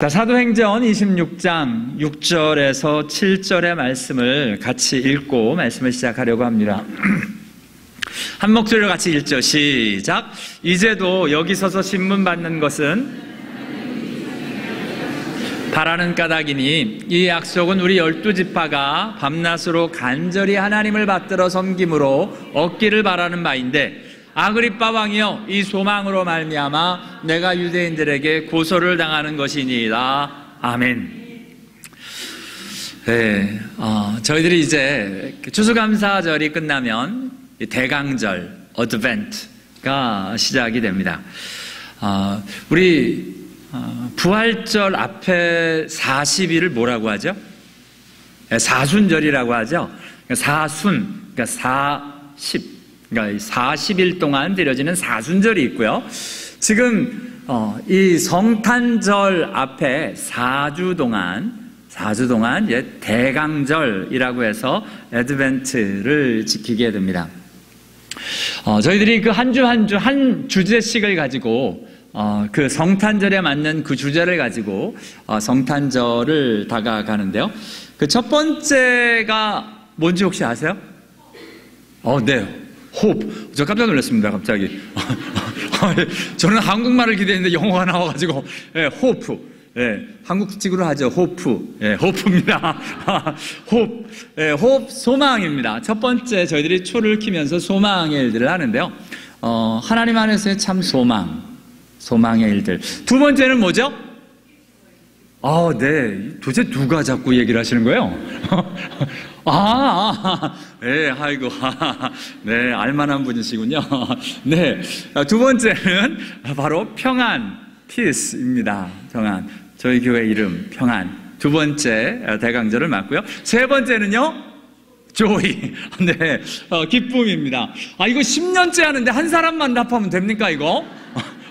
자, 사도행전 26장 6절에서 7절의 말씀을 같이 읽고 말씀을 시작하려고 합니다. 한 목소리로 같이 읽죠. 시작. 이제도 여기 서서 신문 받는 것은 바라는 까닭이니 이 약속은 우리 12지파가 밤낮으로 간절히 하나님을 받들어 섬김으로 얻기를 바라는 바인데, 아그리빠 왕이여, 이 소망으로 말미암아 내가 유대인들에게 고소를 당하는 것이니이다. 아멘. 네, 저희들이 이제 추수감사절이 끝나면 대강절, 어드벤트가 시작이 됩니다. 우리 부활절 앞에 40일을 뭐라고 하죠? 사순절이라고 하죠. 사순, 그러니까 40일 동안 드려지는 사순절이 있고요. 지금 이 성탄절 앞에 4주 동안 이제 대강절이라고 해서 애드벤트를 지키게 됩니다. 저희들이 그 한 주 한 주제씩을 가지고 그 성탄절에 맞는 그 주제를 가지고 성탄절을 다가가는데요. 그 첫 번째가 뭔지 혹시 아세요? 네. 호프. 저 깜짝 놀랐습니다, 갑자기. 저는 한국말을 기대했는데 영어가 나와가지고, 호프. 한국식으로 하죠. 호프. 호프입니다. 호프, 소망입니다. 첫 번째, 저희들이 초를 키면서 소망의 일들을 하는데요. 하나님 안에서의 참 소망의 일들. 두 번째는 뭐죠? 네. 도대체 누가 자꾸 얘기를 하시는 거예요? 네, 아이고, 네, 알만한 분이시군요. 네. 두 번째는 바로 평안, peace입니다. 평안. 저희 교회 이름, 평안. 두 번째 대강절을 맞고요. 세 번째는요, joy. 네, 기쁨입니다. 이거 10년째 하는데 한 사람만 답하면 됩니까, 이거?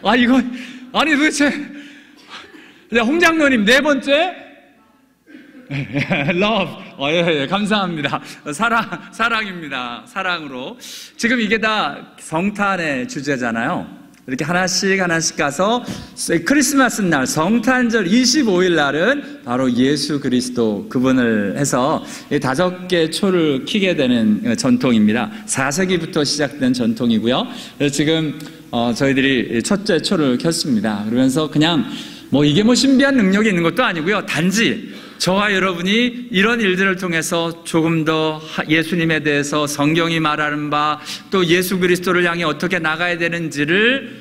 아니, 도대체. 네, 홍장로님, 네 번째? love. 감사합니다. 사랑입니다. 사랑으로. 지금 이게 다 성탄의 주제잖아요. 이렇게 하나씩 가서 크리스마스 날, 성탄절 25일 날은 바로 예수 그리스도 그분을 해서 5개 초를 키게 되는 전통입니다. 4세기부터 시작된 전통이고요. 지금 저희들이 첫째 초를 켰습니다. 그러면서 그냥 이게 신비한 능력이 있는 것도 아니고요. 단지 저와 여러분이 이런 일들을 통해서 조금 더 예수님에 대해서 성경이 말하는 바, 또 예수 그리스도를 향해 어떻게 나가야 되는지를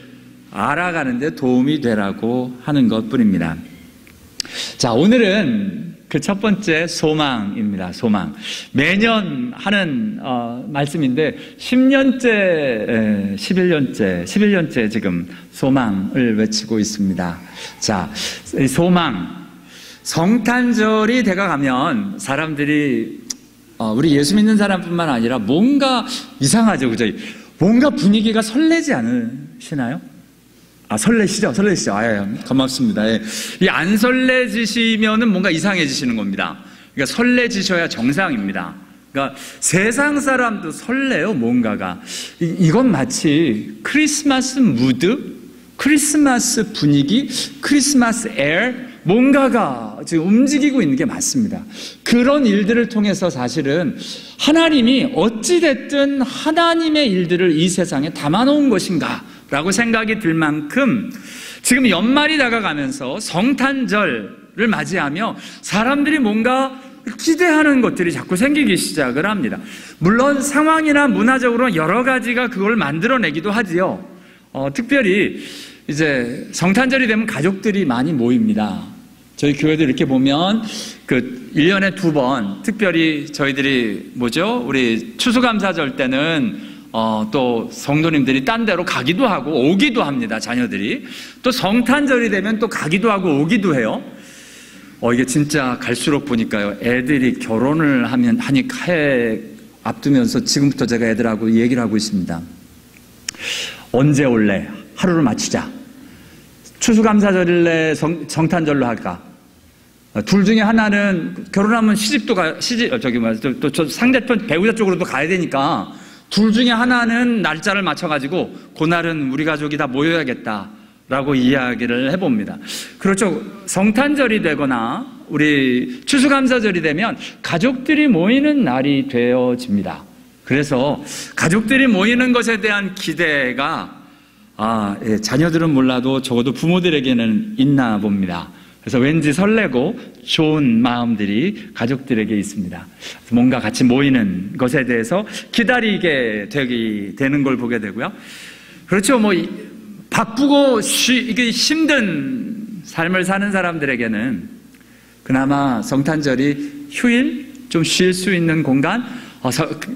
알아가는 데 도움이 되라고 하는 것뿐입니다. 자, 오늘은 그 첫 번째 소망입니다. 소망. 매년 하는 말씀인데 10년째, 11년째 지금 소망을 외치고 있습니다. 자, 소망. 성탄절이 돼가가면 사람들이 우리 예수 믿는 사람뿐만 아니라 뭔가 이상하죠, 그죠? 뭔가 분위기가 설레지 않으시나요? 설레시죠? 고맙습니다. 이 안 설레지시면은 뭔가 이상해지시는 겁니다. 그러니까 설레지셔야 정상입니다. 그러니까 세상 사람도 설레요, 뭔가가. 이건 마치 크리스마스 무드, 크리스마스 분위기, 크리스마스 에어, 뭔가가 지금 움직이고 있는 게 맞습니다. 그런 일들을 통해서 사실은 하나님이 어찌됐든 하나님의 일들을 이 세상에 담아놓은 것인가 라고 생각이 들 만큼 지금 연말이 다가가면서 성탄절을 맞이하며 사람들이 뭔가 기대하는 것들이 자꾸 생기기 시작을 합니다. 물론 상황이나 문화적으로 여러 가지가 그걸 만들어내기도 하지요. 특별히 이제 성탄절이 되면 가족들이 많이 모입니다. 저희 교회도 이렇게 보면 1년에 2번, 특별히 저희들이 우리 추수감사절 때는 또 성도님들이 딴 데로 가기도 하고 오기도 합니다. 자녀들이. 또 성탄절이 되면 또 가기도 하고 오기도 해요. 이게 진짜 갈수록 보니까요, 애들이 결혼을 해 앞두면서 지금부터 제가 애들하고 얘기를 하고 있습니다. 언제 올래? 하루를 맞추자. 추수감사절일래? 성탄절로 할까? 둘 중에 하나는 결혼하면 또 상대편 배우자 쪽으로도 가야 되니까 둘 중에 하나는 날짜를 맞춰가지고 그날은 우리 가족이 다 모여야겠다 라고 이야기를 해봅니다. 그렇죠. 성탄절이 되거나 우리 추수감사절이 되면 가족들이 모이는 날이 되어집니다. 그래서 가족들이 모이는 것에 대한 기대가 자녀들은 몰라도 적어도 부모들에게는 있나 봅니다. 그래서 왠지 설레고 좋은 마음들이 가족들에게 있습니다. 뭔가 같이 모이는 것에 대해서 기다리게 되는 걸 보게 되고요. 그렇죠. 바쁘고 이게 힘든 삶을 사는 사람들에게는 그나마 성탄절이 휴일, 좀 쉴 수 있는 공간,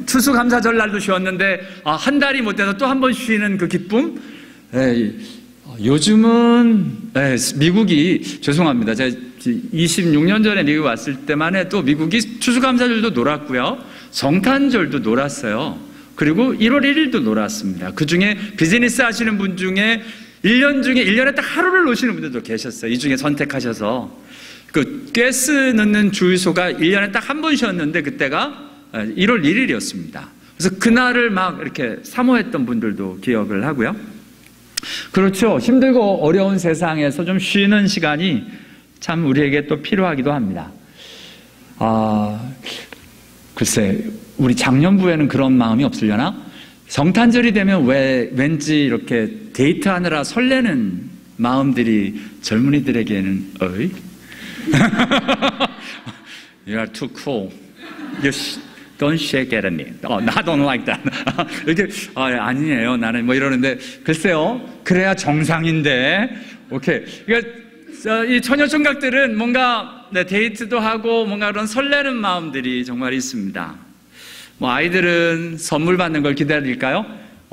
추수감사절 날도 쉬었는데 한 달이 못 돼서 또 한 번 쉬는 그 기쁨. 요즘은 미국이 죄송합니다. 제가 26년 전에 미국 왔을 때만 해도 미국이 추수감사절도 놀았고요, 성탄절도 놀았어요. 그리고 1월 1일도 놀았습니다. 그 중에 비즈니스 하시는 분 중에 1년에 딱 하루를 노시는 분들도 계셨어요. 이 중에 선택하셔서. 그 가스 넣는 주유소가 1년에 딱 한 번 쉬었는데 그때가 1월 1일이었습니다. 그래서 그날을 막 이렇게 사모했던 분들도 기억을 하고요. 그렇죠. 힘들고 어려운 세상에서 좀 쉬는 시간이 참 우리에게 또 필요하기도 합니다. 글쎄, 우리 작년부에는 그런 마음이 없으려나? 성탄절이 되면 왠지 이렇게 데이트하느라 설레는 마음들이 젊은이들에게는 You are too cool. Don't shake at me. I don't like that. 이렇게 아니에요. 나는 이러는데 글쎄요. 그래야 정상인데. 오케이. 그러니까 이 처녀 총각들은 뭔가 데이트도 하고 뭔가 그런 설레는 마음들이 정말 있습니다. 아이들은 선물 받는 걸 기다릴까요?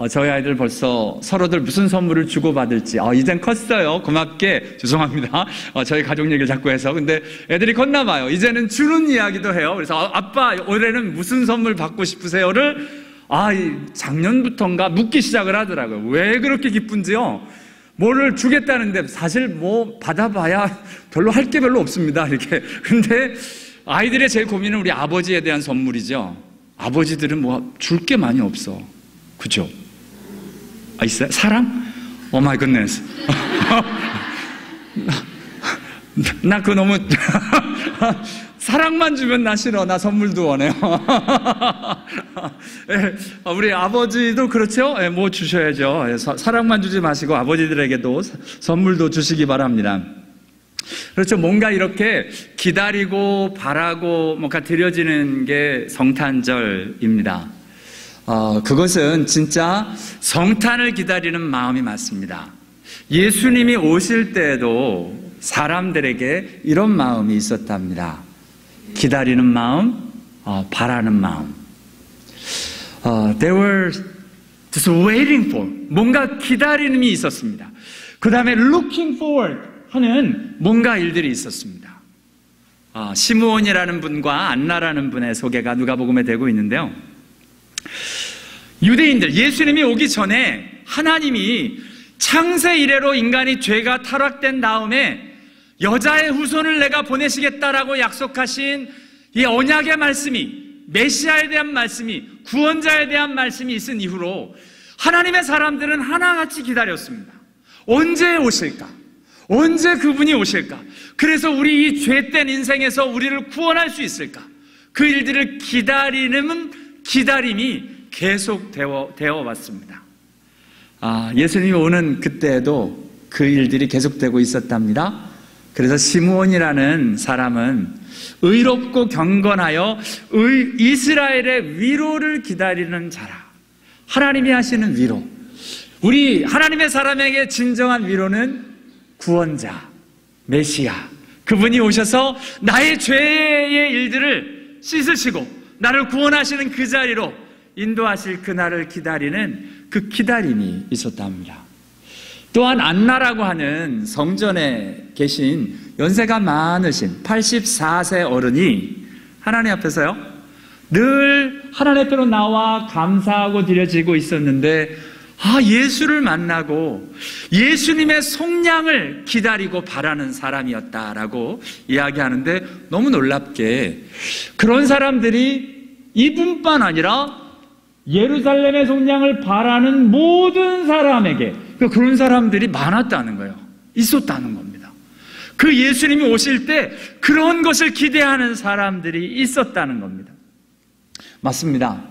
저희 아이들 벌써 서로들 무슨 선물을 주고받을지 이젠 컸어요. 고맙게. 죄송합니다. 저희 가족 얘기를 자꾸 해서. 근데 애들이 컸나 봐요. 이제는 주는 이야기도 해요. 그래서 아빠 올해는 무슨 선물 받고 싶으세요를 작년부터인가 묻기 시작을 하더라고요. 왜 그렇게 기쁜지요? 뭐를 주겠다는데 사실 받아봐야 별로 할 게 별로 없습니다. 이렇게. 근데 아이들의 제일 고민은 우리 아버지에 대한 선물이죠. 아버지들은 줄 게 많이 없어. 그죠? 있어요? 사랑? 오 마이 굿네스. 나 그거 너무 사랑만 주면 나 싫어. 나 선물도 원해요. 우리 아버지도 그렇죠? 뭐 주셔야죠. 사랑만 주지 마시고 아버지들에게도 선물도 주시기 바랍니다. 그렇죠. 뭔가 이렇게 기다리고 바라고 뭔가 드려지는 게 성탄절입니다. 그것은 진짜 성탄을 기다리는 마음이 맞습니다. 예수님이 오실 때에도 사람들에게 이런 마음이 있었답니다. 기다리는 마음, 바라는 마음. They were just waiting for. 뭔가 기다림이 있었습니다. 그 다음에 looking forward 하는 뭔가 일들이 있었습니다. 시므온이라는 분과 안나라는 분의 소개가 누가복음에 되고 있는데요. 유대인들, 예수님이 오기 전에 하나님이 창세 이래로 인간이 죄가 타락된 다음에 여자의 후손을 내가 보내시겠다라고 약속하신 이 언약의 말씀이, 메시아에 대한 말씀이, 구원자에 대한 말씀이 있은 이후로 하나님의 사람들은 하나같이 기다렸습니다. 언제 오실까? 언제 그분이 오실까? 그래서 우리 이 죄된 인생에서 우리를 구원할 수 있을까? 그 일들을 기다리는 기다림이 계속 되어 왔습니다. 예수님이 오는 그때에도 그 일들이 계속되고 있었답니다. 그래서 시므온이라는 사람은 의롭고 경건하여 이스라엘의 위로를 기다리는 자라. 하나님이 하시는 위로. 우리 하나님의 사람에게 진정한 위로는 구원자, 메시아. 그분이 오셔서 나의 죄의 일들을 씻으시고 나를 구원하시는 그 자리로 인도하실 그날을 기다리는 그 기다림이 있었답니다. 또한 안나라고 하는 성전에 계신 연세가 많으신 84세 어른이 하나님 앞에서요, 늘 하나님 앞으로 나와 감사하고 드려지고 있었는데 예수를 만나고 예수님의 속량을 기다리고 바라는 사람이었다라고 이야기하는데, 너무 놀랍게 그런 사람들이 이분뿐만 아니라 예루살렘의 속량을 바라는 모든 사람에게, 그런 사람들이 많았다는 거예요. 있었다는 겁니다. 그 예수님이 오실 때 그런 것을 기대하는 사람들이 있었다는 겁니다. 맞습니다.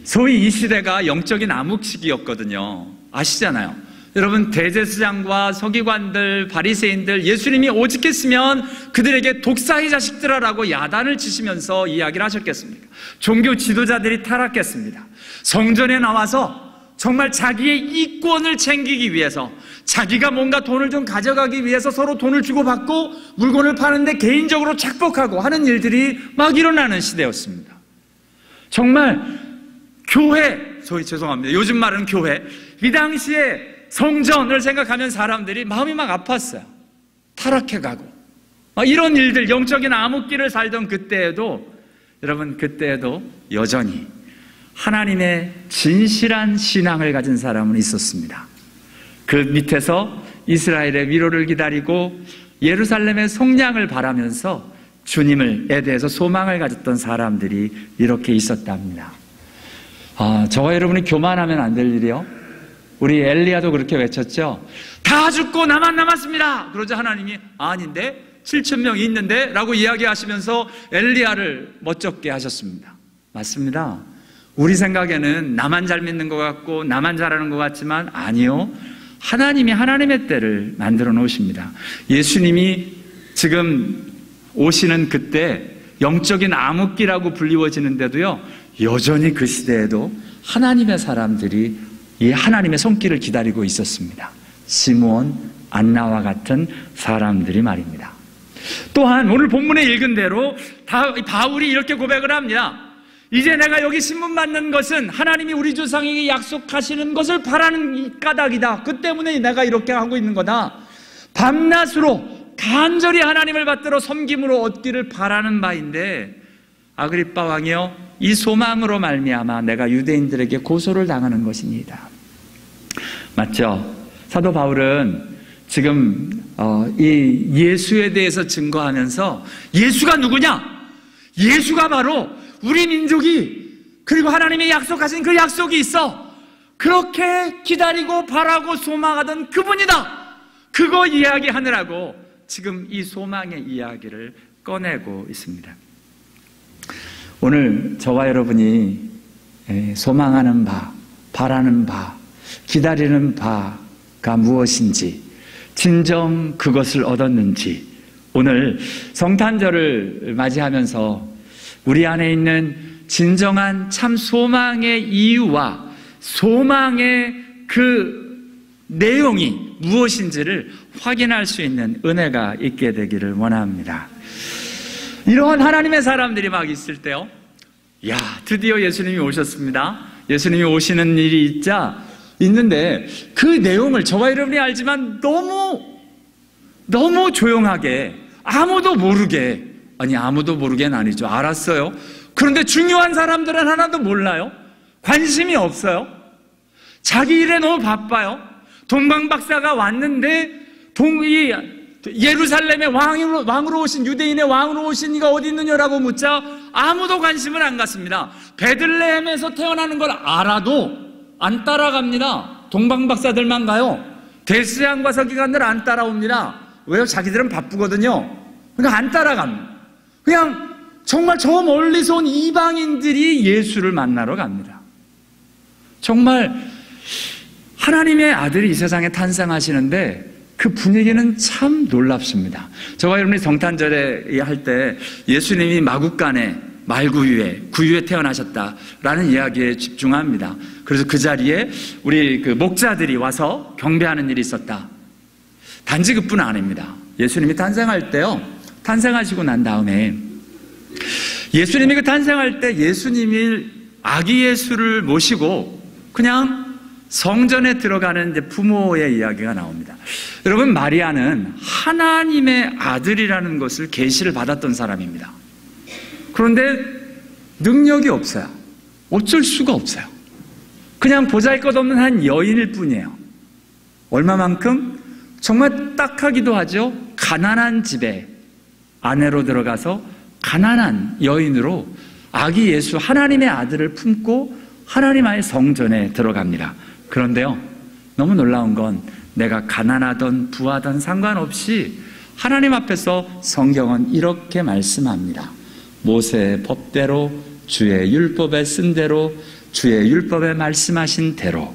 소위 이 시대가 영적인 암흑시기였거든요. 아시잖아요. 여러분, 대제사장과 서기관들, 바리새인들, 예수님이 오직했으면 그들에게 독사의 자식들아라고 야단을 치시면서 이야기를 하셨겠습니까? 종교 지도자들이 타락했습니다. 성전에 나와서 정말 자기의 이권을 챙기기 위해서, 자기가 뭔가 돈을 좀 가져가기 위해서 서로 돈을 주고받고 물건을 파는데 개인적으로 착복하고 하는 일들이 막 일어나는 시대였습니다. 정말 교회, 죄송합니다. 요즘 말은 교회. 이 당시에 성전을 생각하면 사람들이 마음이 막 아팠어요. 타락해가고. 이런 일들, 영적인 암흑기를 살던 그때에도, 여러분, 그때에도 여전히 하나님의 진실한 신앙을 가진 사람은 있었습니다. 그 밑에서 이스라엘의 위로를 기다리고 예루살렘의 속량을 바라면서 주님에 대해서 소망을 가졌던 사람들이 이렇게 있었답니다. 저와 여러분이 교만하면 안 될 일이요. 우리 엘리야도 그렇게 외쳤죠. 다 죽고 나만 남았습니다. 그러자 하나님이 아닌데 7,000명이 있는데 라고 이야기하시면서 엘리야를 멋쩍게 하셨습니다. 맞습니다. 우리 생각에는 나만 잘 믿는 것 같고 나만 잘하는 것 같지만 아니요. 하나님이 하나님의 때를 만들어 놓으십니다. 예수님이 지금 오시는 그때 영적인 암흑기라고 불리워지는데도요, 여전히 그 시대에도 하나님의 사람들이 이 하나님의 손길을 기다리고 있었습니다. 시므온, 안나와 같은 사람들이 말입니다. 또한 오늘 본문에 읽은 대로 바울이 이렇게 고백을 합니다. 이제 내가 여기 신문 받는 것은 하나님이 우리 조상에게 약속하시는 것을 바라는 까닭이다. 그 때문에 내가 이렇게 하고 있는 거다. 밤낮으로 간절히 하나님을 받들어 섬김으로 얻기를 바라는 바인데, 아그리빠 왕이여, 이 소망으로 말미암아 내가 유대인들에게 고소를 당하는 것이니이다. 맞죠? 사도 바울은 지금 이 예수에 대해서 증거하면서, 예수가 누구냐? 예수가 바로 우리 민족이, 그리고 하나님이 약속하신 그 약속이 있어 그렇게 기다리고 바라고 소망하던 그분이다. 그거 이야기하느라고 지금 이 소망의 이야기를 꺼내고 있습니다. 오늘 저와 여러분이 소망하는 바, 바라는 바, 기다리는 바가 무엇인지, 진정 그것을 얻었는지, 오늘 성탄절을 맞이하면서 우리 안에 있는 진정한 참 소망의 이유와 소망의 그 내용이 무엇인지를 확인할 수 있는 은혜가 있게 되기를 원합니다. 이러한 하나님의 사람들이 막 있을 때요, 야, 드디어 예수님이 오셨습니다. 예수님이 오시는 일이 있는데 그 내용을 저와 여러분이 알지만 너무 조용하게, 아무도 모르게, 아무도 모르게는 아니죠. 알았어요. 그런데 중요한 사람들은 하나도 몰라요. 관심이 없어요. 자기 일에 너무 바빠요. 동방박사가 왔는데 예루살렘의 왕으로 오신, 유대인의 왕으로 오신 이가 어디 있느냐라고 묻자 아무도 관심을 안 갖습니다. 베들레헴에서 태어나는 걸 알아도 안 따라갑니다. 동방박사들만 가요. 대제사장과 서기관들 안 따라옵니다. 왜요? 자기들은 바쁘거든요. 그러니까 안 따라갑니다. 그냥 정말 저 멀리서 온 이방인들이 예수를 만나러 갑니다. 정말 하나님의 아들이 이 세상에 탄생하시는데 그 분위기는 참 놀랍습니다. 저와 여러분이 성탄절에 할 때 예수님이 마국간에 구유에 태어나셨다라는 이야기에 집중합니다. 그래서 그 자리에 우리 그 목자들이 와서 경배하는 일이 있었다. 단지 그뿐 아닙니다. 예수님이 탄생할 때요, 탄생하시고 난 다음에 예수님이 탄생할 때 예수님이 아기 예수를 모시고 그냥 성전에 들어가는 이제 부모의 이야기가 나옵니다. 여러분, 마리아는 하나님의 아들이라는 것을 계시를 받았던 사람입니다. 그런데 능력이 없어요. 어쩔 수가 없어요. 그냥 보잘것없는 한 여인일 뿐이에요. 얼마만큼? 정말 딱하기도 하죠. 가난한 집에 아내로 들어가서 가난한 여인으로 아기 예수, 하나님의 아들을 품고 하나님 안의 성전에 들어갑니다. 그런데요, 너무 놀라운 건 내가 가난하던 부하던 상관없이 하나님 앞에서 성경은 이렇게 말씀합니다. 모세의 법대로, 주의 율법에 쓴 대로, 주의 율법에 말씀하신 대로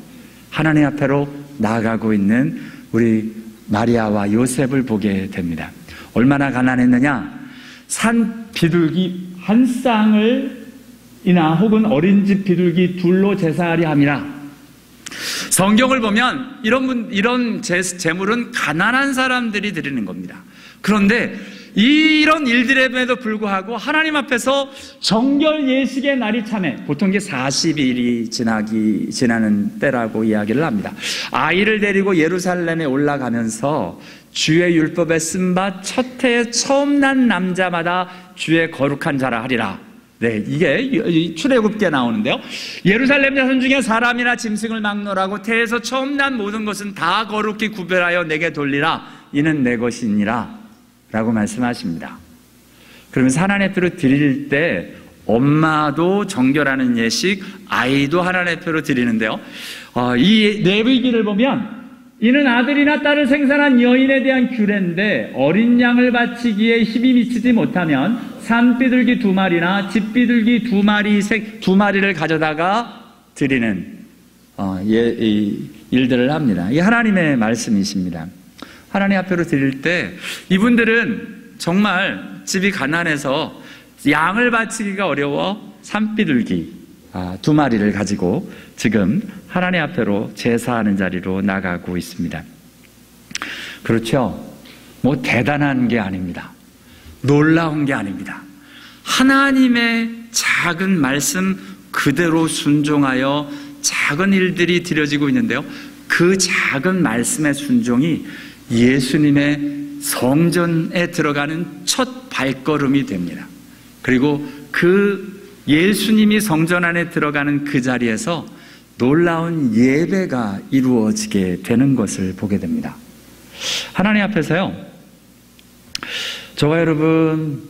하나님 앞으로 나아가고 있는 우리 마리아와 요셉을 보게 됩니다. 얼마나 가난했느냐? 산 비둘기 한 쌍을이나 혹은 어린 집 비둘기 둘로 제사하리 함이라. 성경을 보면 이런 제물은 가난한 사람들이 드리는 겁니다. 그런데 이런 일들에도 불구하고 하나님 앞에서 정결 예식의 날이 참해, 보통 이게 40일이 지나는 때라고 이야기를 합니다. 아이를 데리고 예루살렘에 올라가면서 주의 율법에 쓴 바 첫 해에 처음 난 남자마다 주의 거룩한 자라 하리라. 네, 이게 출애굽기에 나오는데요. 예루살렘 자손 중에 사람이나 짐승을 막론하고 태에서 처음 난 모든 것은 다 거룩히 구별하여 내게 돌리라. 이는 내 것이니라 라고 말씀하십니다. 그러면서 하나님의 표로 드릴 때 엄마도 정결하는 예식, 아이도 하나님의 표로 드리는데요. 이 레위기를 보면 이는 아들이나 딸을 생산한 여인에 대한 규례인데 어린 양을 바치기에 힘이 미치지 못하면 산비둘기 2마리나 집비둘기 2마리를 가져다가 드리는 일들을 합니다. 이게 하나님의 말씀이십니다. 하나님 앞으로 드릴 때 이분들은 정말 집이 가난해서 양을 바치기가 어려워 산비둘기 2마리를 가지고 지금 하나님 앞으로 제사하는 자리로 나가고 있습니다. 그렇죠? 뭐 대단한 게 아닙니다. 놀라운 게 아닙니다. 하나님의 작은 말씀 그대로 순종하여 작은 일들이 드려지고 있는데요. 그 작은 말씀의 순종이 예수님의 성전에 들어가는 첫 발걸음이 됩니다. 그리고 그 예수님이 성전 안에 들어가는 그 자리에서 놀라운 예배가 이루어지게 되는 것을 보게 됩니다. 하나님 앞에서요, 저와 여러분,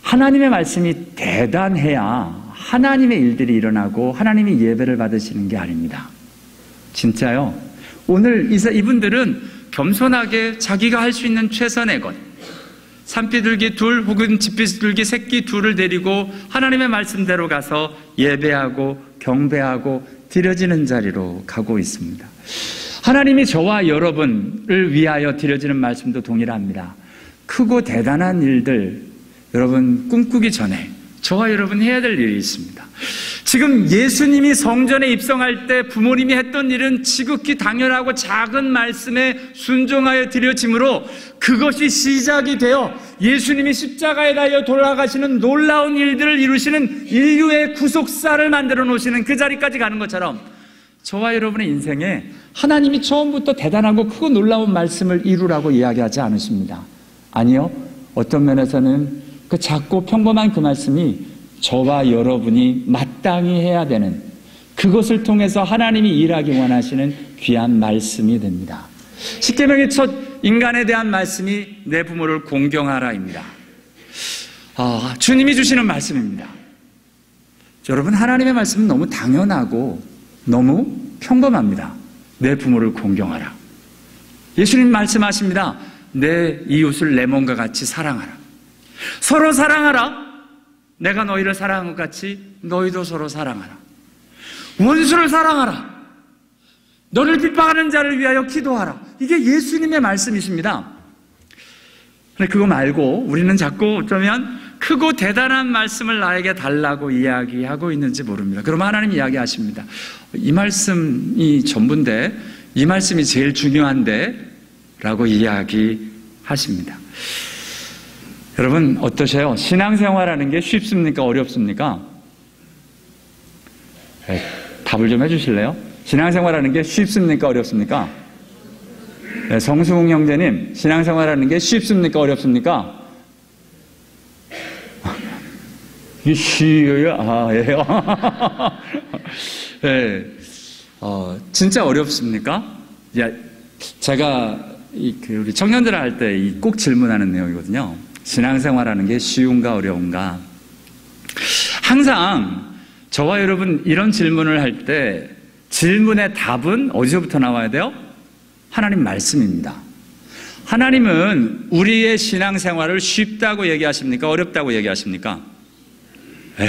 하나님의 말씀이 대단해야 하나님의 일들이 일어나고 하나님이 예배를 받으시는 게 아닙니다. 진짜요. 오늘 이분들은 겸손하게 자기가 할 수 있는 최선의 것, 산비둘기 2 혹은 집비둘기 새끼 2를 데리고 하나님의 말씀대로 가서 예배하고 경배하고 드려지는 자리로 가고 있습니다. 하나님이 저와 여러분을 위하여 드려지는 말씀도 동일합니다. 크고 대단한 일들 여러분 꿈꾸기 전에 저와 여러분 해야 될 일이 있습니다. 지금 예수님이 성전에 입성할 때 부모님이 했던 일은 지극히 당연하고 작은 말씀에 순종하여 드려지므로 그것이 시작이 되어 예수님이 십자가에 달려 돌아가시는 놀라운 일들을 이루시는 인류의 구속사를 만들어 놓으시는 그 자리까지 가는 것처럼 저와 여러분의 인생에 하나님이 처음부터 대단하고 크고 놀라운 말씀을 이루라고 이야기하지 않으십니다. 아니요. 어떤 면에서는 그 작고 평범한 그 말씀이 저와 여러분이 마땅히 해야 되는 그것을 통해서 하나님이 일하기 원하시는 귀한 말씀이 됩니다. 십계명의 첫 인간에 대한 말씀이 내 부모를 공경하라입니다. 주님이 주시는 말씀입니다. 여러분 하나님의 말씀은 너무 당연하고 너무 평범합니다. 내 부모를 공경하라. 예수님 말씀하십니다. 내 이웃을 내 몸과 같이 사랑하라. 서로 사랑하라. 내가 너희를 사랑한 것 같이 너희도 서로 사랑하라. 원수를 사랑하라. 너를 핍박하는 자를 위하여 기도하라. 이게 예수님의 말씀이십니다. 그런데 그거 말고 우리는 자꾸 어쩌면 크고 대단한 말씀을 나에게 달라고 이야기하고 있는지 모릅니다. 그러면 하나님 이야기하십니다. 이 말씀이 전부인데 이 말씀이 제일 중요한데 라고 이야기하십니다. 여러분 어떠세요? 신앙생활하는 게 쉽습니까? 어렵습니까? 네, 답을 좀 해주실래요? 신앙생활하는 게 쉽습니까? 어렵습니까? 네, 성수웅 형제님, 신앙생활하는 게 쉽습니까? 어렵습니까? 이게 쉬워요? 예요. 네, 진짜 어렵습니까? 제가 우리 청년들 할 때 꼭 질문하는 내용이거든요. 신앙생활하는 게 쉬운가 어려운가? 항상 저와 여러분 이런 질문을 할 때 질문의 답은 어디서부터 나와야 돼요? 하나님 말씀입니다. 하나님은 우리의 신앙생활을 쉽다고 얘기하십니까? 어렵다고 얘기하십니까? 네.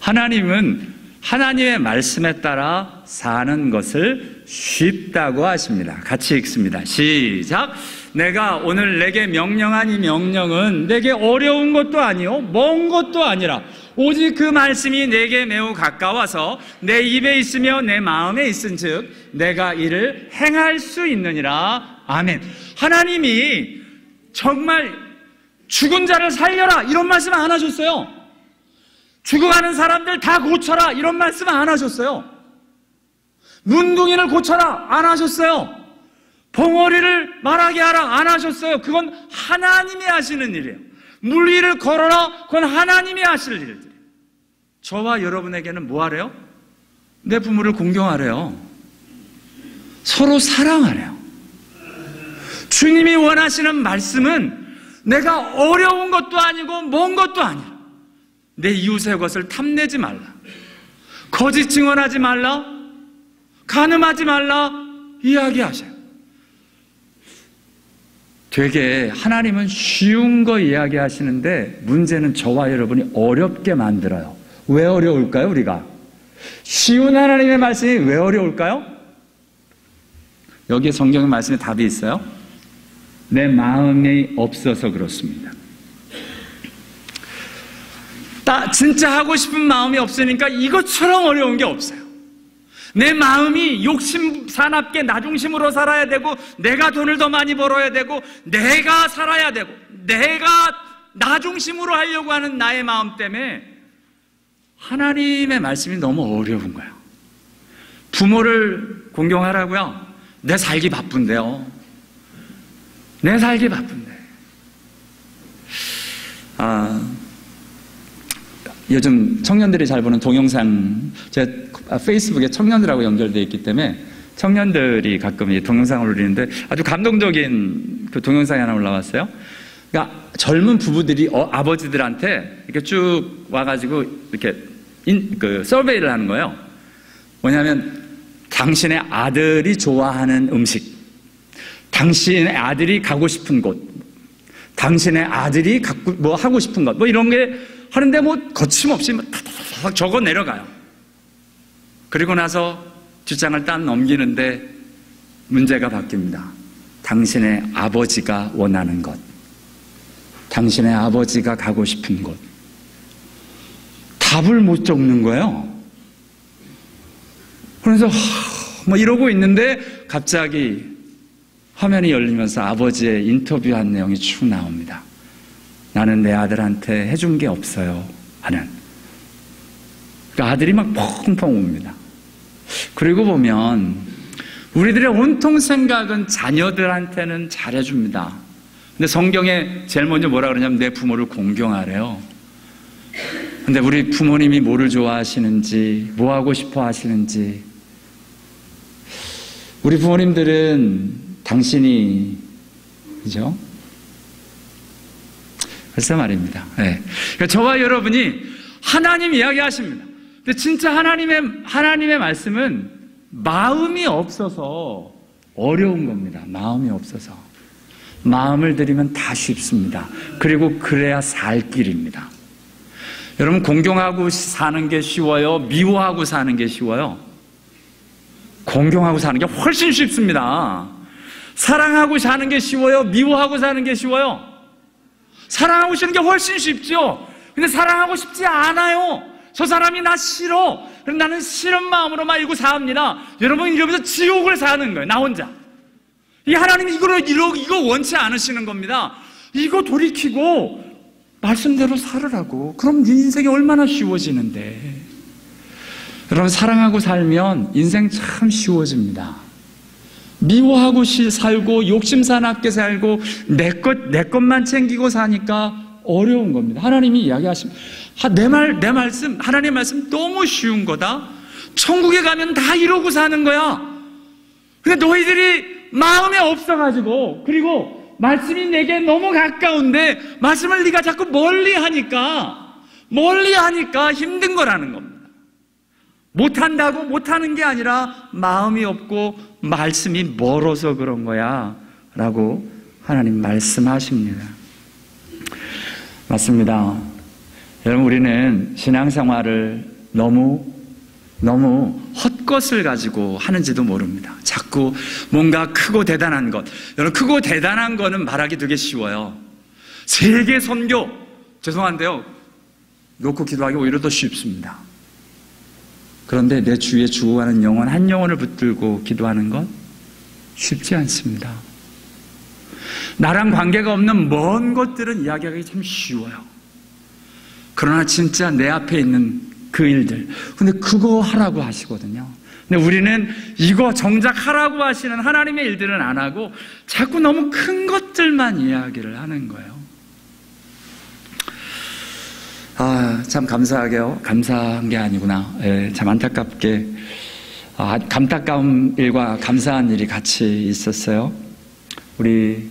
하나님은 하나님의 말씀에 따라 사는 것을 쉽다고 하십니다. 같이 읽습니다. 시작. 내가 오늘 내게 명령한 이 명령은 내게 어려운 것도 아니요 먼 것도 아니라 오직 그 말씀이 내게 매우 가까워서 내 입에 있으며 내 마음에 있은즉 내가 이를 행할 수 있느니라. 아멘. 하나님이 정말 죽은 자를 살려라 이런 말씀 안 하셨어요. 죽어가는 사람들 다 고쳐라 이런 말씀 안 하셨어요. 문둥이를 고쳐라 안 하셨어요. 벙어리를 말하게 하라 안 하셨어요. 그건 하나님이 하시는 일이에요. 물 위를 걸어라 그건 하나님이 하실 일이에요. 저와 여러분에게는 뭐 하래요? 내 부모를 공경하래요. 서로 사랑하래요. 주님이 원하시는 말씀은 내가 어려운 것도 아니고 먼 것도 아니라 내 이웃의 것을 탐내지 말라, 거짓 증언하지 말라, 간음하지 말라 이야기하셔요. 되게 하나님은 쉬운 거 이야기하시는데 문제는 저와 여러분이 어렵게 만들어요. 왜 어려울까요? 우리가 쉬운 하나님의 말씀이 왜 어려울까요? 여기에 성경의 말씀에 답이 있어요. 내 마음이 없어서 그렇습니다. 진짜 하고 싶은 마음이 없으니까 이것처럼 어려운 게 없어요. 내 마음이 욕심 사납게 나 중심으로 살아야 되고, 내가 돈을 더 많이 벌어야 되고, 내가 살아야 되고, 내가 나 중심으로 하려고 하는 나의 마음 때문에 하나님의 말씀이 너무 어려운 거예요. 부모를 공경하라고요? 내 살기 바쁜데요. 내 살기 바쁜데. 요즘 청년들이 잘 보는 동영상, 제가 페이스북에 청년들하고 연결되어 있기 때문에 청년들이 가끔 이 동영상을 올리는데 아주 감동적인 그 동영상이 하나 올라왔어요. 그러니까 젊은 부부들이 아버지들한테 이렇게 쭉 와가지고 이렇게 서베이를 하는 거예요. 뭐냐면 당신의 아들이 좋아하는 음식, 당신의 아들이 가고 싶은 곳, 당신의 아들이 뭐 하고 싶은 것, 뭐 이런 게 하는데 뭐 거침없이 뭐 탁탁탁 적어 내려가요. 그리고 나서 뒷장을 딱 넘기는데 문제가 바뀝니다. 당신의 아버지가 원하는 것, 당신의 아버지가 가고 싶은 곳. 답을 못 적는 거예요. 그래서 뭐 이러고 있는데 갑자기 화면이 열리면서 아버지의 인터뷰한 내용이 쭉 나옵니다. 나는 내 아들한테 해준 게 없어요 하는. 그러니까 아들이 막 펑펑 옵니다. 그리고 보면 우리들의 온통 생각은 자녀들한테는 잘해줍니다. 근데 성경에 제일 먼저 뭐라 그러냐면 내 부모를 공경하래요. 근데 우리 부모님이 뭐를 좋아하시는지, 뭐 하고 싶어 하시는지, 우리 부모님들은 당신이, 그죠? 그래서 말입니다. 네. 그러니까 저와 여러분이 하나님 이야기하십니다. 근데 진짜 하나님의 말씀은 마음이 없어서 어려운 겁니다. 마음이 없어서. 마음을 들이면 다 쉽습니다. 그리고 그래야 살 길입니다. 여러분, 공경하고 사는 게 쉬워요? 미워하고 사는 게 쉬워요? 공경하고 사는 게 훨씬 쉽습니다. 사랑하고 사는 게 쉬워요? 미워하고 사는 게 쉬워요? 사랑하고 사는 게 훨씬 쉽죠? 근데 사랑하고 싶지 않아요. 저 사람이 나 싫어. 그럼 나는 싫은 마음으로 말고 삽니다. 여러분, 이러면서 지옥을 사는 거예요. 나 혼자. 이 하나님이 이거 원치 않으시는 겁니다. 이거 돌이키고 말씀대로 살으라고. 그럼 네 인생이 얼마나 쉬워지는데. 여러분, 사랑하고 살면 인생 참 쉬워집니다. 미워하고 살고 욕심사납게 살고 내 것만 챙기고 사니까 어려운 겁니다. 하나님이 이야기하십니다. 내 말씀, 하나님의 말씀 너무 쉬운 거다. 천국에 가면 다 이러고 사는 거야. 근데 너희들이 마음에 없어가지고, 그리고 말씀이 내게 너무 가까운데 말씀을 네가 자꾸 멀리 하니까 힘든 거라는 겁니다. 못한다고 못하는 게 아니라 마음이 없고 말씀이 멀어서 그런 거야 라고 하나님 말씀하십니다. 맞습니다. 여러분, 우리는 신앙생활을 너무 헛것을 가지고 하는지도 모릅니다. 자꾸 뭔가 크고 대단한 것. 여러분, 크고 대단한 거는 말하기 되게 쉬워요. 세계 선교, 죄송한데요, 놓고 기도하기 오히려 더 쉽습니다. 그런데 내 주위에 죽어가는 영혼 한 영혼을 붙들고 기도하는 건 쉽지 않습니다. 나랑 관계가 없는 먼 것들은 이야기하기 참 쉬워요. 그러나 진짜 내 앞에 있는 그 일들, 근데 그거 하라고 하시거든요. 근데 우리는 이거 정작 하라고 하시는 하나님의 일들은 안 하고 자꾸 너무 큰 것들만 이야기를 하는 거예요. 참 감사한 게 아니구나. 참 안타깝게, 감타까운 일과 감사한 일이 같이 있었어요. 우리,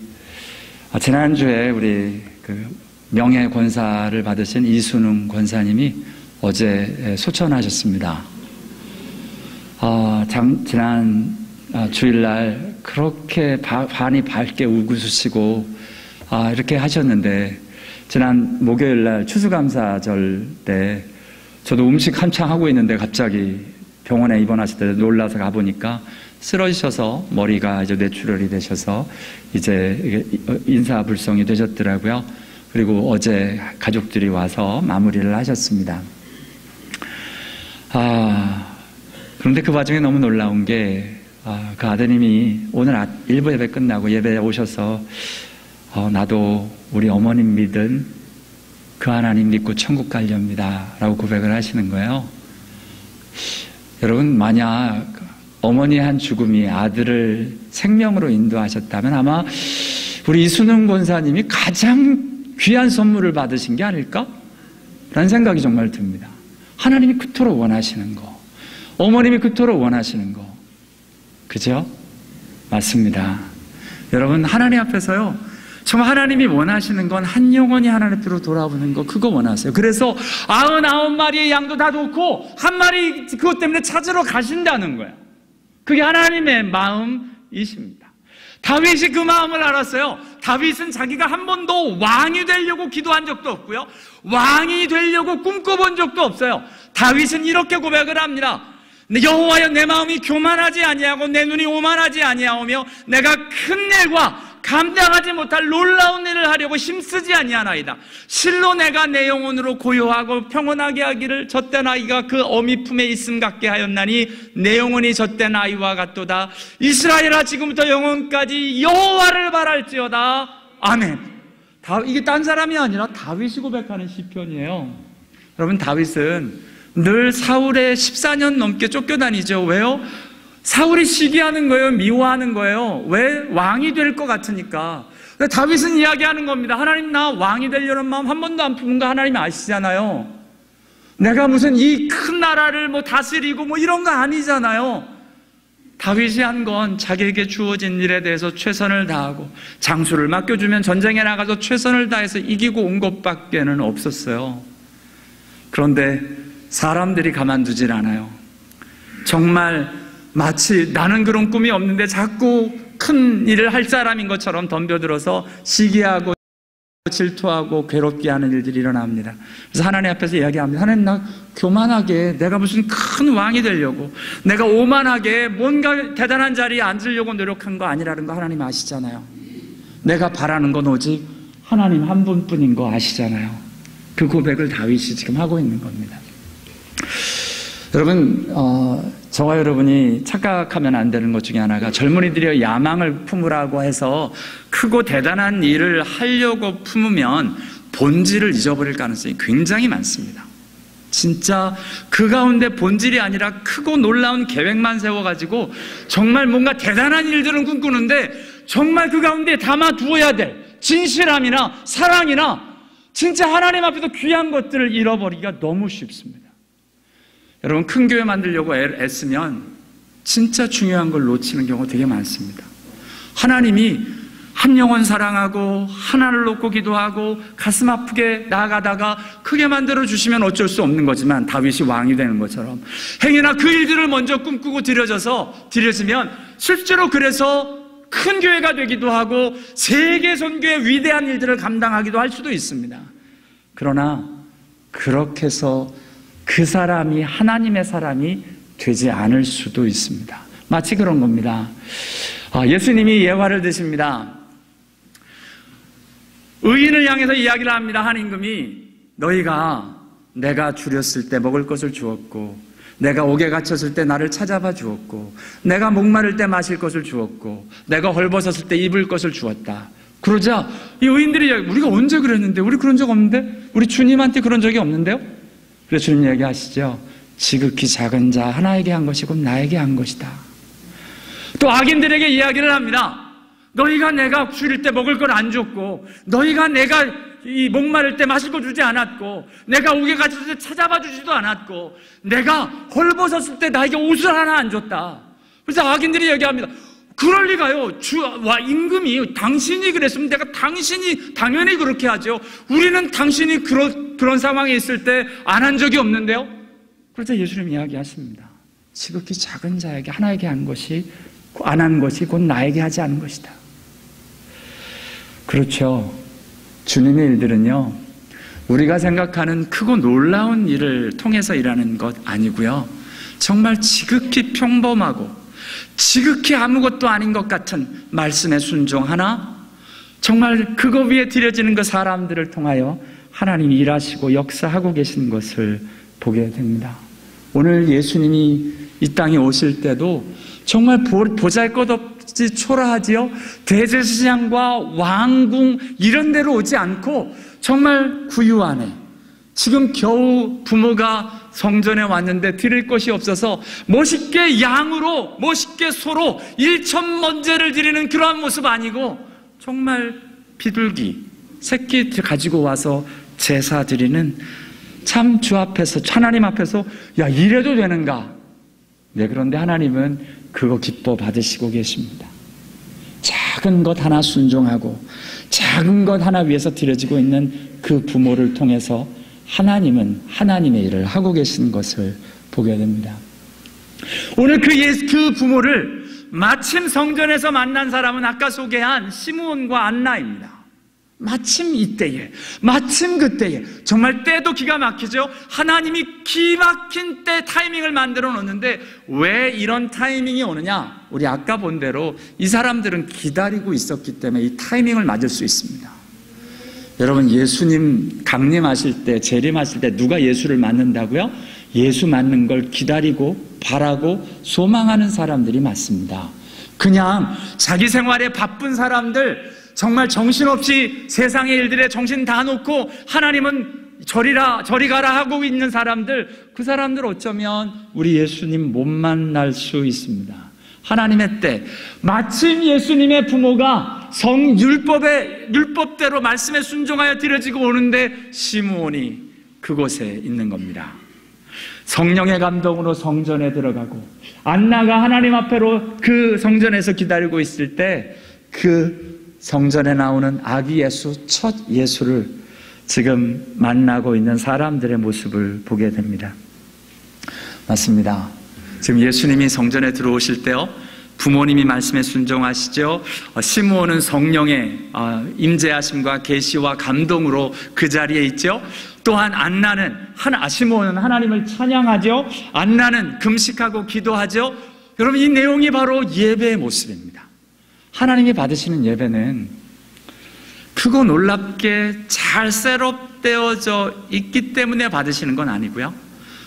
지난주에 우리 그 명예 권사를 받으신 이순웅 권사님이 어제 소천하셨습니다. 지난 주일날 그렇게 반이 밝게 웃으시고, 이렇게 하셨는데, 지난 목요일날 추수감사절 때 저도 음식 한창 하고 있는데 갑자기 병원에 입원하실 때 놀라서 가보니까 쓰러지셔서 머리가 이제 뇌출혈이 되셔서 이제 인사불성이 되셨더라고요. 그리고 어제 가족들이 와서 마무리를 하셨습니다. 그런데 그 와중에 너무 놀라운 게, 그 아드님이 오늘 일부 예배 끝나고 예배에 오셔서 나도 우리 어머님 믿은 그 하나님 믿고 천국 가렵니다 라고 고백을 하시는 거예요. 여러분, 만약 어머니의 한 죽음이 아들을 생명으로 인도하셨다면 아마 우리 이순웅 권사님이 가장 귀한 선물을 받으신 게 아닐까? 라는 생각이 정말 듭니다. 하나님이 그토록 원하시는 거, 어머님이 그토록 원하시는 거, 그죠? 맞습니다. 여러분, 하나님 앞에서요, 정말 하나님이 원하시는 건 한 영혼이 하나님 앞으로 돌아오는 거, 그거 원하세요. 그래서 99마리의 양도 다 놓고 한 마리 그것 때문에 찾으러 가신다는 거예요. 그게 하나님의 마음이십니다. 다윗이 그 마음을 알았어요. 다윗은 자기가 한 번도 왕이 되려고 기도한 적도 없고요, 왕이 되려고 꿈꿔본 적도 없어요. 다윗은 이렇게 고백을 합니다. 여호와여, 내 마음이 교만하지 아니하고 내 눈이 오만하지 아니하오며 내가 큰 일과 감당하지 못할 놀라운 일을 하려고 힘쓰지 아니하나이다. 실로 내가 내 영혼으로 고요하고 평온하게 하기를 젖된 아이가 그 어미 품에 있음 같게 하였나니 내 영혼이 젖된 아이와 같도다. 이스라엘아, 지금부터 영원까지 여호와를 바랄지어다. 아멘. 이게 딴 사람이 아니라 다윗이 고백하는 시편이에요. 여러분, 다윗은 늘 사울의 14년 넘게 쫓겨다니죠. 왜요? 사울이 시기하는 거예요? 미워하는 거예요? 왜? 왕이 될 것 같으니까. 다윗은 이야기하는 겁니다. 하나님, 나 왕이 되려는 마음 한 번도 안 품은 거 하나님이 아시잖아요. 내가 무슨 이 큰 나라를 뭐 다스리고 뭐 이런 거 아니잖아요. 다윗이 한 건 자기에게 주어진 일에 대해서 최선을 다하고, 장수를 맡겨주면 전쟁에 나가서 최선을 다해서 이기고 온 것밖에는 없었어요. 그런데 사람들이 가만두질 않아요. 정말 마치 나는 그런 꿈이 없는데 자꾸 큰 일을 할 사람인 것처럼 덤벼들어서 시기하고 질투하고 괴롭게 하는 일들이 일어납니다. 그래서 하나님 앞에서 이야기합니다. 하나님, 나 교만하게 내가 무슨 큰 왕이 되려고, 내가 오만하게 뭔가 대단한 자리에 앉으려고 노력한 거 아니라는 거 하나님 아시잖아요. 내가 바라는 건 오직 하나님 한 분뿐인 거 아시잖아요. 그 고백을 다윗이 지금 하고 있는 겁니다. 여러분, 저와 여러분이 착각하면 안 되는 것 중에 하나가, 젊은이들이 야망을 품으라고 해서 크고 대단한 일을 하려고 품으면 본질을 잊어버릴 가능성이 굉장히 많습니다. 진짜 그 가운데 본질이 아니라 크고 놀라운 계획만 세워가지고 정말 뭔가 대단한 일들은 꿈꾸는데 정말 그 가운데 담아두어야 될 진실함이나 사랑이나 진짜 하나님 앞에서 귀한 것들을 잃어버리기가 너무 쉽습니다. 여러분, 큰 교회 만들려고 애쓰면 진짜 중요한 걸 놓치는 경우가 되게 많습니다. 하나님이 한 영혼 사랑하고 하나를 놓고 기도하고 가슴 아프게 나아가다가 크게 만들어 주시면 어쩔 수 없는 거지만 다윗이 왕이 되는 것처럼 행여나 그 일들을 먼저 꿈꾸고 드려지면 실제로 그래서 큰 교회가 되기도 하고 세계 선교의 위대한 일들을 감당하기도 할 수도 있습니다. 그러나 그렇게 해서 그 사람이 하나님의 사람이 되지 않을 수도 있습니다. 마치 그런 겁니다. 예수님이 예화를 드십니다. 의인을 향해서 이야기를 합니다. 한 임금이 너희가 내가 줄였을 때 먹을 것을 주었고 내가 옥에 갇혔을 때 나를 찾아봐 주었고 내가 목마를 때 마실 것을 주었고 내가 헐벗었을 때 입을 것을 주었다. 그러자 이 의인들이 우리가 언제 그랬는데? 우리 그런 적 없는데? 우리 주님한테 그런 적이 없는데요? 그래서 주님 얘기하시죠. 지극히 작은 자 하나에게 한 것이 곧 나에게 한 것이다. 또 악인들에게 이야기를 합니다. 너희가 내가 줄일 때 먹을 걸 안 줬고 너희가 내가 이 목마를 때 마실 거 주지 않았고 내가 옥에 갇혔을 때 찾아봐 주지도 않았고 내가 헐벗었을 때 나에게 옷을 하나 안 줬다. 그래서 악인들이 얘기합니다. 그럴 리가요. 임금이 당신이 그랬으면 내가 당신이 당연히 그렇게 하죠. 우리는 당신이 그런 상황에 있을 때 안 한 적이 없는데요. 그러자 예수님 이야기하십니다. 지극히 작은 자에게 하나에게 한 것이 안 한 것이 곧 나에게 하지 않은 것이다. 그렇죠. 주님의 일들은요, 우리가 생각하는 크고 놀라운 일을 통해서 일하는 것 아니고요, 정말 지극히 평범하고 지극히 아무것도 아닌 것 같은 말씀에 순종하나 정말 그거 위에 드려지는 그 사람들을 통하여 하나님이 일하시고 역사하고 계신 것을 보게 됩니다. 오늘 예수님이 이 땅에 오실 때도 정말 보잘것없이 초라하지요. 대제사장과 왕궁 이런 데로 오지 않고 정말 구유 안에 지금 겨우 부모가 성전에 왔는데 드릴 것이 없어서 멋있게 양으로 멋있게 소로 1,000번제를 드리는 그러한 모습 아니고 정말 비둘기 새끼 가지고 와서 제사 드리는 참 주 앞에서 하나님 앞에서 야 이래도 되는가? 네, 그런데 하나님은 그거 기뻐 받으시고 계십니다. 작은 것 하나 순종하고 작은 것 하나 위해서 드려지고 있는 그 부모를 통해서 하나님은 하나님의 일을 하고 계신 것을 보게 됩니다. 오늘 그 부모를 마침 성전에서 만난 사람은 아까 소개한 시므온과 안나입니다. 마침 이때에, 마침 그때에, 정말 때도 기가 막히죠. 하나님이 기막힌 때 타이밍을 만들어 놓는데 왜 이런 타이밍이 오느냐? 우리 아까 본 대로 이 사람들은 기다리고 있었기 때문에 이 타이밍을 맞을 수 있습니다. 여러분, 예수님 강림하실 때, 재림하실 때 누가 예수를 맞는다고요? 예수 맞는 걸 기다리고 바라고 소망하는 사람들이 맞습니다. 그냥 자기 생활에 바쁜 사람들, 정말 정신없이 세상의 일들에 정신 다 놓고 하나님은 저리 가라 하고 있는 사람들, 그 사람들 어쩌면 우리 예수님 못 만날 수 있습니다. 하나님의 때 마침 예수님의 부모가 율법대로 말씀에 순종하여 드려지고 오는데 시므온이 그곳에 있는 겁니다. 성령의 감동으로 성전에 들어가고 안나가 하나님 앞에로 그 성전에서 기다리고 있을 때 그 성전에 나오는 아기 예수, 첫 예수를 지금 만나고 있는 사람들의 모습을 보게 됩니다. 맞습니다. 지금 예수님이 성전에 들어오실 때요, 부모님이 말씀에 순종하시죠. 시므온은 성령의 임재하심과 계시와 감동으로 그 자리에 있죠. 또한 시므온은 하나님을 찬양하죠. 안나는 금식하고 기도하죠. 여러분, 이 내용이 바로 예배의 모습입니다. 하나님이 받으시는 예배는 크고 놀랍게 잘 셋업되어져 있기 때문에 받으시는 건 아니고요,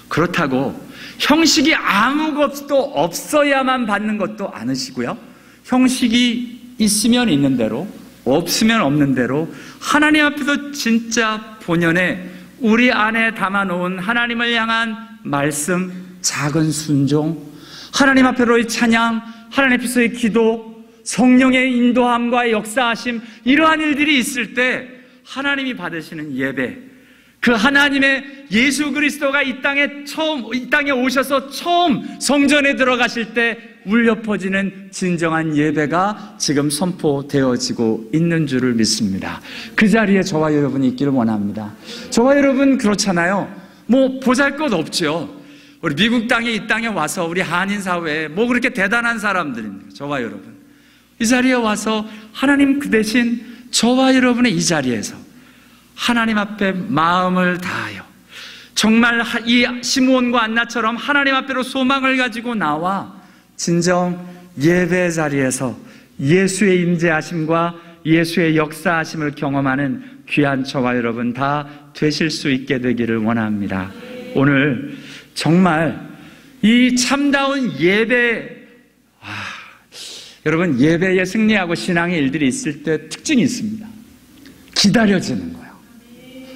그렇다고 형식이 아무것도 없어야만 받는 것도 아니시고요, 형식이 있으면 있는 대로 없으면 없는 대로 하나님 앞에서 진짜 본연의 우리 안에 담아놓은 하나님을 향한 말씀, 작은 순종, 하나님 앞에로의 찬양, 하나님 앞에서의 기도, 성령의 인도함과 역사하심, 이러한 일들이 있을 때 하나님이 받으시는 예배, 그 하나님의 예수 그리스도가 이 땅에 오셔서 처음 성전에 들어가실 때 울려 퍼지는 진정한 예배가 지금 선포되어지고 있는 줄을 믿습니다. 그 자리에 저와 여러분이 있기를 원합니다. 저와 여러분 그렇잖아요. 뭐 보잘것 없죠. 우리 미국 땅에 이 땅에 와서 우리 한인 사회에 뭐 그렇게 대단한 사람들입니다. 저와 여러분 이 자리에 와서 하나님 그 대신 저와 여러분의 이 자리에서 하나님 앞에 마음을 다하여 정말 이 시므온과 안나처럼 하나님 앞에로 소망을 가지고 나와 진정 예배 자리에서 예수의 임재하심과 예수의 역사하심을 경험하는 귀한 저와 여러분 다 되실 수 있게 되기를 원합니다. 오늘 정말 이 참다운 예배, 여러분 예배에 승리하고 신앙의 일들이 있을 때 특징이 있습니다. 기다려지는 거예요.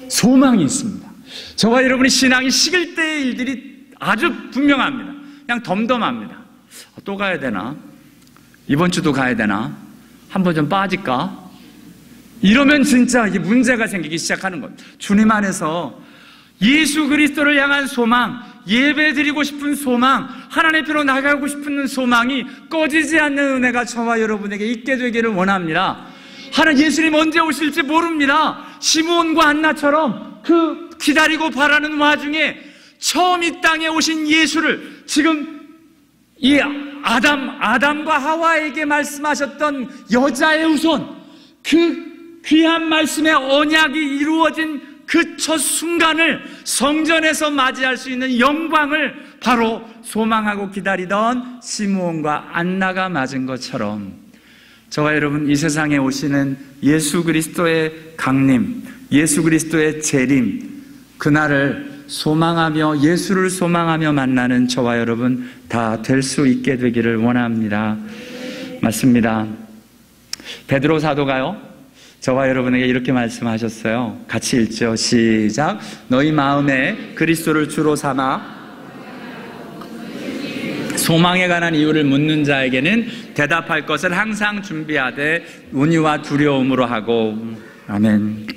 소망이 있습니다. 저와 여러분의 신앙이 식을 때의 일들이 아주 분명합니다. 그냥 덤덤합니다. 또 가야 되나? 이번 주도 가야 되나? 한번 좀 빠질까? 이러면 진짜 이게 문제가 생기기 시작하는 겁니다. 주님 안에서 예수 그리스도를 향한 소망, 예배 드리고 싶은 소망, 하나님 앞으로 나가고 싶은 소망이 꺼지지 않는 은혜가 저와 여러분에게 있게 되기를 원합니다. 하나님 예수님 언제 오실지 모릅니다. 시므온과 안나처럼 그 기다리고 바라는 와중에 처음 이 땅에 오신 예수를 지금 이 아담과 하와에게 말씀하셨던 여자의 후손, 그 귀한 말씀의 언약이 이루어진 그 첫 순간을 성전에서 맞이할 수 있는 영광을 바로 소망하고 기다리던 시므온과 안나가 맞은 것처럼 저와 여러분 이 세상에 오시는 예수 그리스도의 강림, 예수 그리스도의 재림, 그날을 소망하며 예수를 소망하며 만나는 저와 여러분 다 될 수 있게 되기를 원합니다. 맞습니다. 베드로 사도가요 저와 여러분에게 이렇게 말씀하셨어요. 같이 읽죠. 시작. 너희 마음에 그리스도를 주로 삼아 소망에 관한 이유를 묻는 자에게는 대답할 것을 항상 준비하되 온유와 두려움으로 하고. 아멘.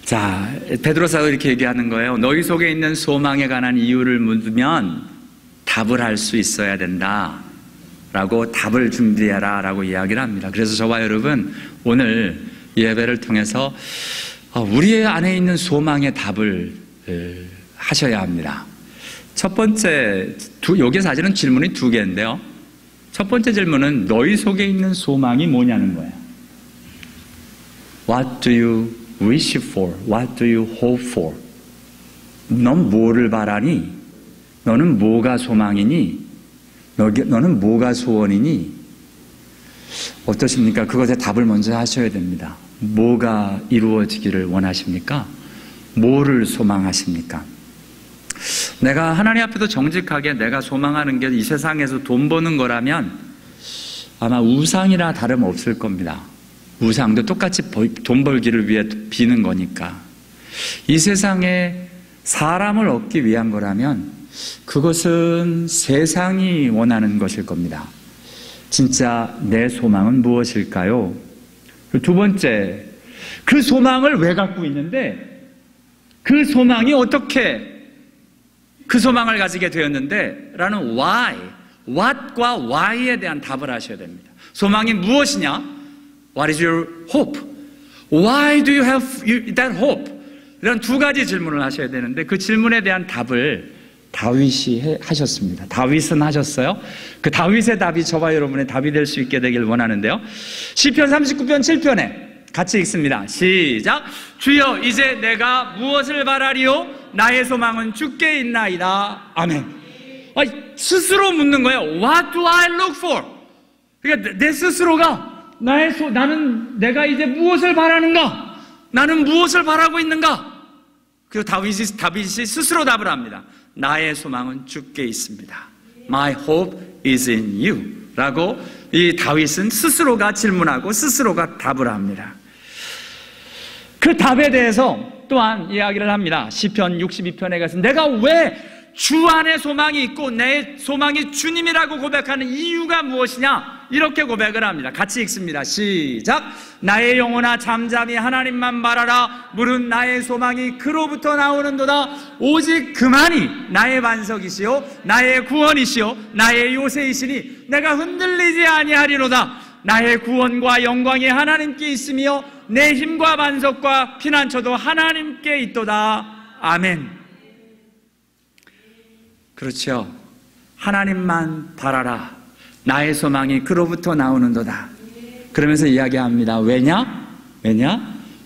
자, 베드로 사도 이렇게 얘기하는 거예요. 너희 속에 있는 소망에 관한 이유를 묻으면 답을 할 수 있어야 된다 라고 답을 준비해라 라고 이야기를 합니다. 그래서 저와 여러분 오늘 예배를 통해서 우리의 안에 있는 소망의 답을 하셔야 합니다. 첫 번째, 여기 사실은 질문이 두 개인데요. 첫 번째 질문은 너희 속에 있는 소망이 뭐냐는 거예요. What do you wish for? What do you hope for? 넌 뭐를 바라니? 너는 뭐가 소망이니? 너는 뭐가 소원이니? 어떠십니까? 그것에 답을 먼저 하셔야 됩니다. 뭐가 이루어지기를 원하십니까? 뭐를 소망하십니까? 내가 하나님 앞에도 정직하게 내가 소망하는 게 이 세상에서 돈 버는 거라면 아마 우상이나 다름없을 겁니다. 우상도 똑같이 돈 벌기를 위해 비는 거니까. 이 세상에 사람을 얻기 위한 거라면 그것은 세상이 원하는 것일 겁니다. 진짜 내 소망은 무엇일까요? 두 번째, 그 소망을 왜 갖고 있는데 그 소망이 어떻게 그 소망을 가지게 되었는데 라는 why, what과 why에 대한 답을 하셔야 됩니다. 소망이 무엇이냐? What is your hope? Why do you have that hope? 이런 두 가지 질문을 하셔야 되는데 그 질문에 대한 답을 다윗이 하셨습니다. 다윗은 하셨어요. 그 다윗의 답이 저와 여러분의 답이 될 수 있게 되길 원하는데요. 시편 39편 7편에 같이 읽습니다. 시작. 주여 이제 내가 무엇을 바라리요? 나의 소망은 주께 있나이다. 아멘. 스스로 묻는 거예요. What do I look for? 그러니까 내 스스로가 나는 내가 이제 무엇을 바라는가? 나는 무엇을 바라고 있는가? 그리고 다윗이 스스로 답을 합니다. 나의 소망은 주께 있습니다. My hope is in you. 라고 이 다윗은 스스로가 질문하고 스스로가 답을 합니다. 그 답에 대해서 또한 이야기를 합니다. 시편 62편에 가서 내가 왜 주 안에 소망이 있고 내 소망이 주님이라고 고백하는 이유가 무엇이냐? 이렇게 고백을 합니다. 같이 읽습니다. 시작. 나의 영혼아 잠잠히 하나님만 바라라. 물은 나의 소망이 그로부터 나오는도다. 오직 그만이 나의 반석이시요 나의 구원이시요 나의 요새이시니 내가 흔들리지 아니하리로다. 나의 구원과 영광이 하나님께 있으며 내 힘과 반석과 피난처도 하나님께 있도다. 아멘. 그렇죠. 하나님만 바라라. 나의 소망이 그로부터 나오는도다. 그러면서 이야기합니다. 왜냐?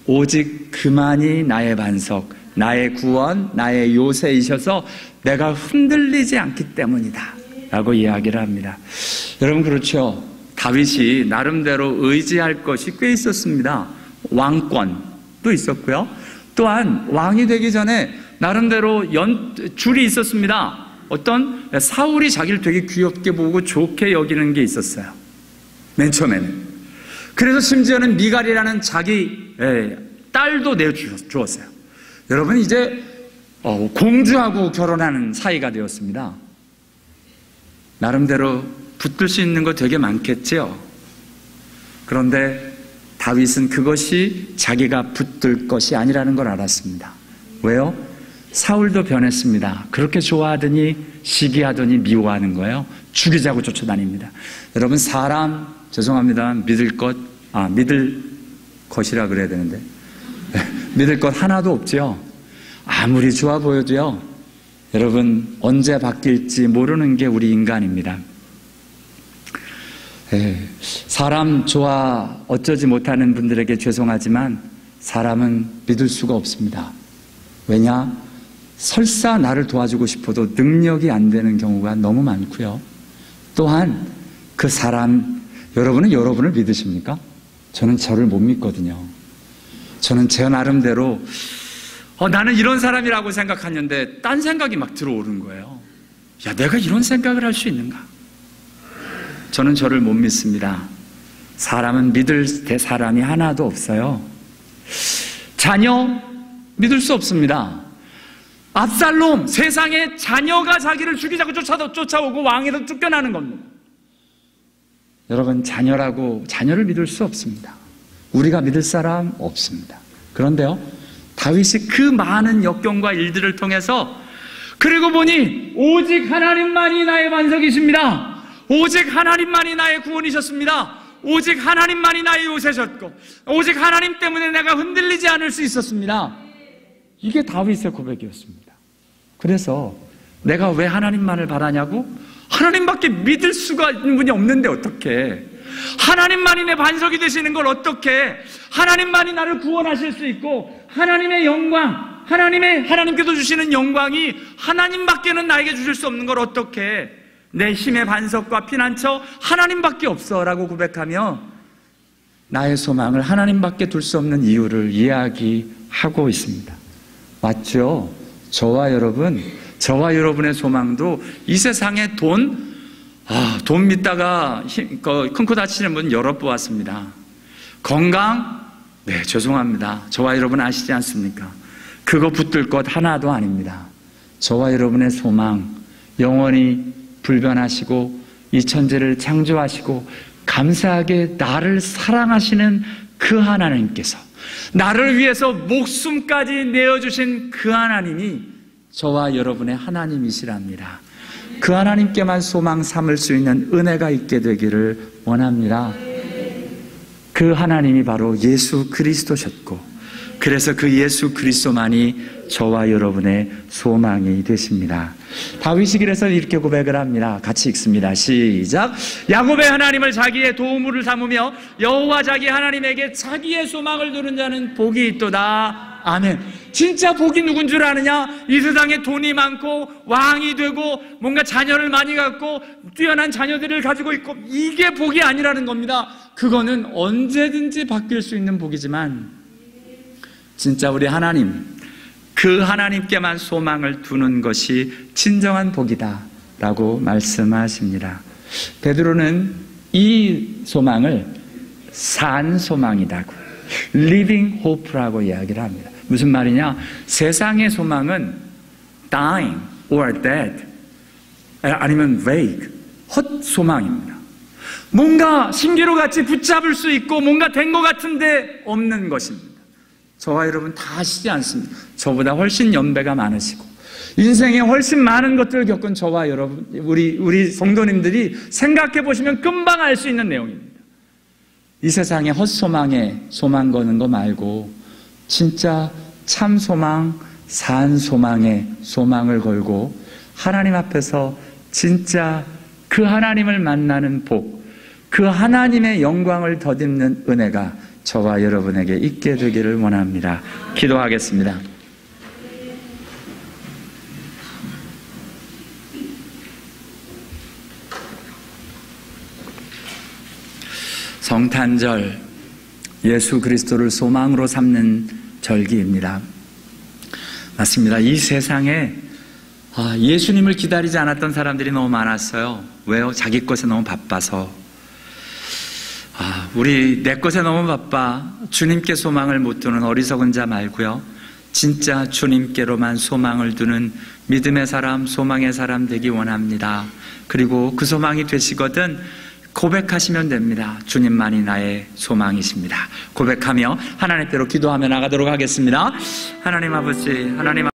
오직 그만이 나의 반석, 나의 구원, 나의 요새이셔서 내가 흔들리지 않기 때문이다 라고 이야기를 합니다. 여러분 그렇죠. 다윗이 나름대로 의지할 것이 꽤 있었습니다. 왕권도 있었고요. 또한 왕이 되기 전에 나름대로 줄이 있었습니다. 어떤 사울이 자기를 되게 귀엽게 보고 좋게 여기는 게 있었어요. 맨 처음에는. 그래서 심지어는 미갈이라는 자기 딸도 내주었어요. 여러분 이제 공주하고 결혼하는 사이가 되었습니다. 나름대로 붙들 수 있는 거 되게 많겠죠. 그런데 다윗은 그것이 자기가 붙들 것이 아니라는 걸 알았습니다. 왜요? 사울도 변했습니다. 그렇게 좋아하더니 시기하더니 미워하는 거예요. 죽이자고 쫓아다닙니다. 여러분 사람 죄송합니다. 믿을 것이라 그래야 되는데 믿을 것 하나도 없죠. 아무리 좋아 보여도요. 여러분 언제 바뀔지 모르는 게 우리 인간입니다. 사람 좋아 어쩌지 못하는 분들에게 죄송하지만 사람은 믿을 수가 없습니다. 왜냐? 설사 나를 도와주고 싶어도 능력이 안 되는 경우가 너무 많고요. 또한 그 사람, 여러분은 여러분을 믿으십니까? 저는 저를 못 믿거든요. 저는 제 나름대로 나는 이런 사람이라고 생각하는데 딴 생각이 막 들어오는 거예요. 야, 내가 이런 생각을 할 수 있는가? 저는 저를 못 믿습니다. 사람은 믿을 사람이 하나도 없어요. 자녀 믿을 수 없습니다. 압살롬, 세상에 자녀가 자기를 죽이자고 쫓아오고 왕에서 쫓겨나는 겁니다. 여러분 자녀를 믿을 수 없습니다. 우리가 믿을 사람 없습니다. 그런데요, 다윗이 그 많은 역경과 일들을 통해서 그리고 보니 오직 하나님만이 나의 반석이십니다. 오직 하나님만이 나의 구원이셨습니다. 오직 하나님만이 나의 요새셨고 오직 하나님 때문에 내가 흔들리지 않을 수 있었습니다. 이게 다윗의 고백이었습니다. 그래서 내가 왜 하나님만을 바라냐고? 하나님밖에 믿을 수가 있는 분이 없는데 어떻게? 하나님만이 내 반석이 되시는 걸 어떻게? 하나님만이 나를 구원하실 수 있고 하나님의 영광, 하나님께서 주시는 영광이 하나님밖에는 나에게 주실 수 없는 걸 어떻게? 내 힘의 반석과 피난처 하나님밖에 없어 라고 고백하며 나의 소망을 하나님밖에 둘 수 없는 이유를 이야기하고 있습니다. 맞죠? 저와 여러분의 소망도 이 세상에 돈 믿다가 큰 코 다치는 분 여러 보았습니다. 건강? 네, 죄송합니다. 저와 여러분 아시지 않습니까? 그거 붙들 것 하나도 아닙니다. 저와 여러분의 소망, 영원히 불변하시고 이 천지를 창조하시고 감사하게 나를 사랑하시는 그 하나님께서, 나를 위해서 목숨까지 내어주신 그 하나님이 저와 여러분의 하나님이시랍니다. 그 하나님께만 소망 삼을 수 있는 은혜가 있게 되기를 원합니다. 그 하나님이 바로 예수 그리스도셨고, 그래서 그 예수 그리스도만이 저와 여러분의 소망이 되십니다. 다윗이 그래서 이렇게 고백을 합니다. 같이 읽습니다. 시작. 야곱의 하나님을 자기의 도우물을 삼으며 여호와 자기 하나님에게 자기의 소망을 두는 자는 복이 있도다. 아멘. 진짜 복이 누군 줄 아느냐? 이 세상에 돈이 많고 왕이 되고 뭔가 자녀를 많이 갖고 뛰어난 자녀들을 가지고 있고 이게 복이 아니라는 겁니다. 그거는 언제든지 바뀔 수 있는 복이지만 진짜 우리 하나님, 그 하나님께만 소망을 두는 것이 진정한 복이다 라고 말씀하십니다. 베드로는 이 소망을 산 소망이라고, living hope라고 이야기를 합니다. 무슨 말이냐? 세상의 소망은 dying, or dead, 아니면 vague, 헛소망입니다. 뭔가 신기루같이 붙잡을 수 있고 뭔가 된 것 같은데 없는 것입니다. 저와 여러분 다 아시지 않습니까? 저보다 훨씬 연배가 많으시고 인생에 훨씬 많은 것들을 겪은 저와 여러분, 우리 성도님들이 생각해 보시면 금방 알 수 있는 내용입니다. 이 세상에 헛소망에 소망 거는 거 말고 진짜 참 소망, 산 소망에 소망을 걸고 하나님 앞에서 진짜 그 하나님을 만나는 복, 그 하나님의 영광을 덧입는 은혜가 저와 여러분에게 있게 되기를 원합니다. 기도하겠습니다. 성탄절, 예수 그리스도를 소망으로 삼는 절기입니다. 맞습니다. 이 세상에 예수님을 기다리지 않았던 사람들이 너무 많았어요. 왜요? 자기 것에 너무 바빠서. 우리 내 것에 너무 바빠 주님께 소망을 못 두는 어리석은 자 말고요, 진짜 주님께로만 소망을 두는 믿음의 사람, 소망의 사람 되기 원합니다. 그리고 그 소망이 되시거든 고백하시면 됩니다. 주님만이 나의 소망이십니다. 고백하며 하나님께로 기도하며 나가도록 하겠습니다. 하나님 아버지, 하나님